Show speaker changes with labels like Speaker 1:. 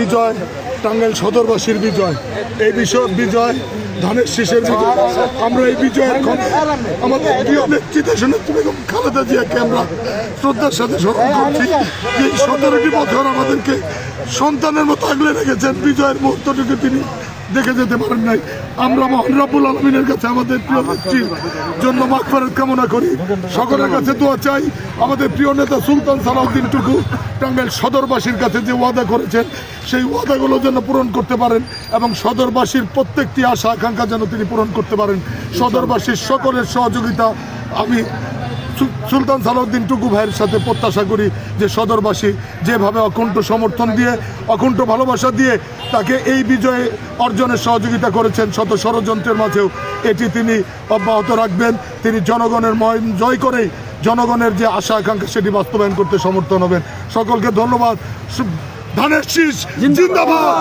Speaker 1: বিজয় টাঙ্গাইল সদরবাসীর বিজয়, এই বিজয় ধানের শীষের বিজয়। আমরা এই বিজয়ের আমাদের প্রিয় নেত্রী দেশনেত্রী বেগম খালেদা জিয়াকে আমরা শ্রদ্ধার সাথে স্মরণ করছি। এই 17টি বছর আমাদেরকে সন্তানের মতো আগলে রেখেছেন, বিজয়ের মুহূর্তটুকু তিনি দেখে যেতে পারেন নাই। আমরা মহান রব্বুল আলমিনের কাছে আমাদের প্রিয় নেত্রীর জন্য মাগফিরাত কামনা করি, সকলের কাছে দোয়া চাই। আমাদের প্রিয় নেতা সুলতান সালাউদ্দিন টুকু টাঙ্গাইল সদরবাসীর কাছে যে ওয়াদা করেছেন সেই ওয়াদাগুলো যেন পূরণ করতে পারেন এবং সদরবাসীর প্রত্যেকটি আশা আকাঙ্ক্ষা যেন তিনি পূরণ করতে পারেন। সদরবাসীর সকলের সহযোগিতা আমি সুলতান সালাউদ্দিন টুকু ভাইয়ের সাথে প্রত্যাশা করি যে সদরবাসী যেভাবে অকুণ্ঠ সমর্থন দিয়ে অকুণ্ঠ ভালোবাসা দিয়ে তাকে এই বিজয়ে অর্জনের সহযোগিতা করেছেন, শত ষড়যন্ত্রের মাঝেও এটি তিনি অব্যাহত রাখবেন। তিনি জনগণের মন জয় করেই জনগণের যে আশা আকাঙ্ক্ষা সেটি বাস্তবায়ন করতে সমর্থন হবেন। সকলকে ধন্যবাদ। ধানের শীষ জিন্দাবাদ।